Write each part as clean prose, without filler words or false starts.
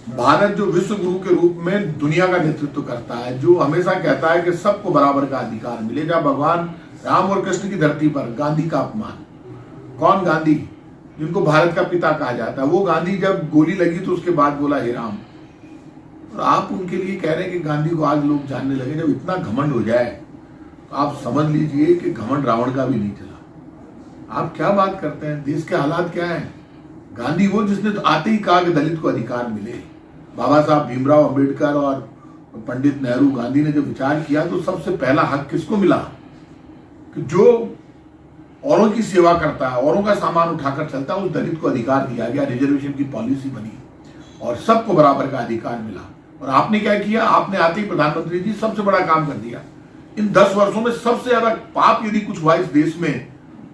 भारत जो विश्व गुरु के रूप में दुनिया का नेतृत्व करता है, जो हमेशा कहता है कि सबको बराबर का अधिकार मिले, जब भगवान राम और कृष्ण की धरती पर गांधी का अपमान, कौन गांधी जिनको भारत का पिता कहा जाता है, वो गांधी जब गोली लगी तो उसके बाद बोला हे राम, और आप उनके लिए कह रहे हैं कि गांधी को आज लोग जानने लगे। जब इतना घमंड हो जाए तो आप समझ लीजिए कि घमंड रावण का भी नहीं चला। आप क्या बात करते हैं, देश के हालात क्या हैं। गांधी वो जिसने तो आते ही कहा कि दलित को अधिकार मिले। बाबा साहब भीमराव अंबेडकर और पंडित नेहरू गांधी ने जब विचार किया तो सबसे पहला हक किसको मिला कि जो औरों की सेवा करता है, औरों का सामान उठाकर चलता है, उस दलित को अधिकार दिया गया। रिजर्वेशन की पॉलिसी बनी और सबको बराबर का अधिकार मिला। और आपने क्या किया, आपने आते ही प्रधानमंत्री जी सबसे बड़ा काम कर दिया। इन 10 वर्षों में सबसे ज्यादा पाप यदि कुछ हुआ इस देश में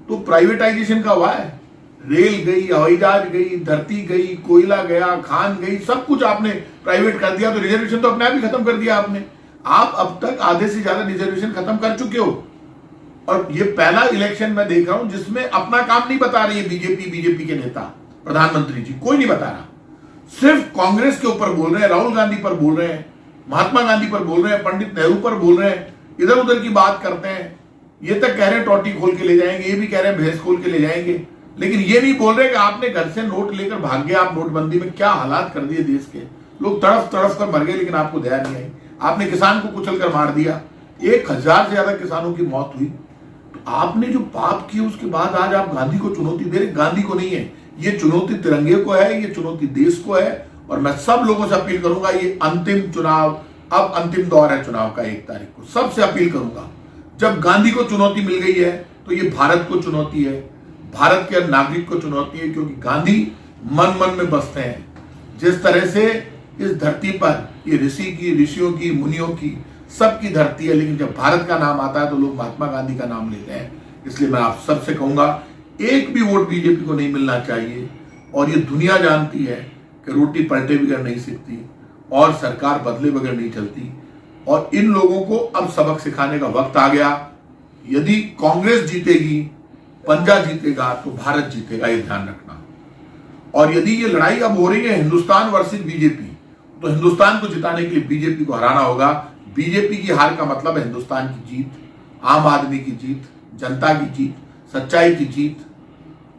तो प्राइवेटाइजेशन का हुआ है। रेल गई, हवाई जहाज गई, धरती गई, कोयला गया, खान गई, सब कुछ आपने प्राइवेट कर दिया। तो रिजर्वेशन तो अपने आप ही खत्म कर दिया आपने। आप अब तक आधे से ज्यादा रिजर्वेशन खत्म कर चुके हो। और ये पहला इलेक्शन मैं देख रहा हूं जिसमें अपना काम नहीं बता रही है बीजेपी के नेता, प्रधानमंत्री जी, कोई नहीं बता रहा। सिर्फ कांग्रेस के ऊपर बोल रहे हैं, राहुल गांधी पर बोल रहे हैं, महात्मा गांधी पर बोल रहे हैं, पंडित नेहरू पर बोल रहे हैं, इधर उधर की बात करते हैं। ये तक कह रहे हैं टोटी खोल के ले जाएंगे, ये भी कह रहे हैं भैंस खोल के ले जाएंगे, लेकिन ये नहीं बोल रहे कि आपने घर से नोट लेकर भाग गए। आप नोटबंदी में क्या हालात कर दिए देश के, लोग तड़फ तड़फ कर मर गए, लेकिन आपको दया नहीं आई। आपने किसान को कुचल कर मार दिया, 1000 से ज्यादा किसानों की मौत हुई। तो आपने जो पाप किए उसके बाद आज आप गांधी को चुनौती दे रहे। गांधी को नहीं है ये चुनौती, तिरंगे को है, ये चुनौती देश को है। और मैं सब लोगों से अपील करूंगा, ये अंतिम चुनाव, अब अंतिम दौर है चुनाव का 1 तारीख को। सबसे अपील करूंगा, जब गांधी को चुनौती मिल गई है तो ये भारत को चुनौती है, भारत के नागरिक को चुनौती है, क्योंकि गांधी मन मन में बसते हैं। जिस तरह से इस धरती पर ये ऋषियों की, मुनियों की, सबकी धरती है, लेकिन जब भारत का नाम आता है तो लोग महात्मा गांधी का नाम लेते हैं। इसलिए मैं आप सबसे कहूंगा, एक भी वोट बीजेपी को नहीं मिलना चाहिए। और ये दुनिया जानती है कि रोटी पलटे बगैर नहीं सीखती और सरकार बदले बगैर नहीं चलती। और इन लोगों को अब सबक सिखाने का वक्त आ गया। यदि कांग्रेस जीतेगी, पंजा जीतेगा, तो भारत जीतेगा, ये ध्यान रखना। और यदि ये लड़ाई अब हो रही है हिंदुस्तान वर्सेस बीजेपी, तो हिंदुस्तान को जिताने के लिए बीजेपी को हराना होगा। बीजेपी की हार का मतलब है हिंदुस्तान की जीत, आम आदमी की जीत, जनता की जीत, सच्चाई की जीत।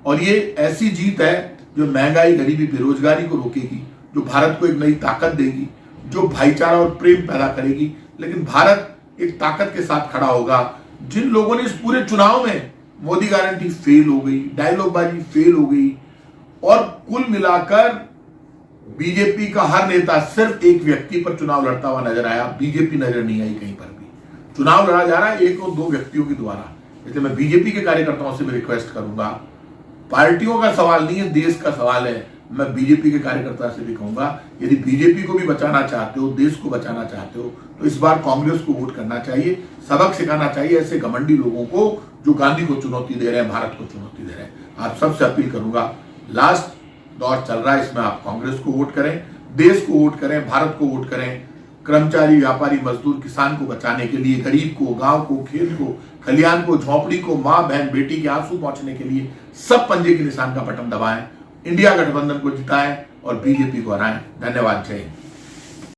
और ये ऐसी जीत है जो महंगाई, गरीबी, बेरोजगारी को रोकेगी, जो भारत को एक नई ताकत देगी, जो भाईचारा और प्रेम पैदा करेगी। लेकिन भारत एक ताकत के साथ खड़ा होगा। जिन लोगों ने इस पूरे चुनाव में मोदी गारंटी फेल हो गई, डायलॉगबाजी फेल हो गई, और कुल मिलाकर बीजेपी का हर नेता सिर्फ एक व्यक्ति पर चुनाव लड़ता हुआ नजर आया। बीजेपी नजर नहीं आई कहीं पर भी। चुनाव लड़ा जा रहा है 1 और 2 व्यक्तियों के द्वारा। इसलिए मैं बीजेपी के कार्यकर्ताओं से भी रिक्वेस्ट करूंगा, पार्टियों का सवाल नहीं है, देश का सवाल है। मैं बीजेपी के कार्यकर्ता से भी कहूंगा, यदि बीजेपी को भी बचाना चाहते हो, देश को बचाना चाहते हो, तो इस बार कांग्रेस को वोट करना चाहिए। सबक सिखाना चाहिए ऐसे घमंडी लोगों को जो गांधी को चुनौती दे रहे हैं, भारत को चुनौती दे रहे हैं। आप सबसे अपील करूंगा, लास्ट दौर चल रहा है, इसमें आप कांग्रेस को वोट करें, देश को वोट करें, भारत को वोट करें। कर्मचारी, व्यापारी, मजदूर, किसान को बचाने के लिए, गरीब को, गांव को, खेत को, खलियान को, झोपड़ी को, मां बहन बेटी के आंसू पहुंचने के लिए सब पंजे के निशान का बटन दबाएं, इंडिया गठबंधन को जिताएं और बीजेपी को हराएं। धन्यवाद। जय हिंद।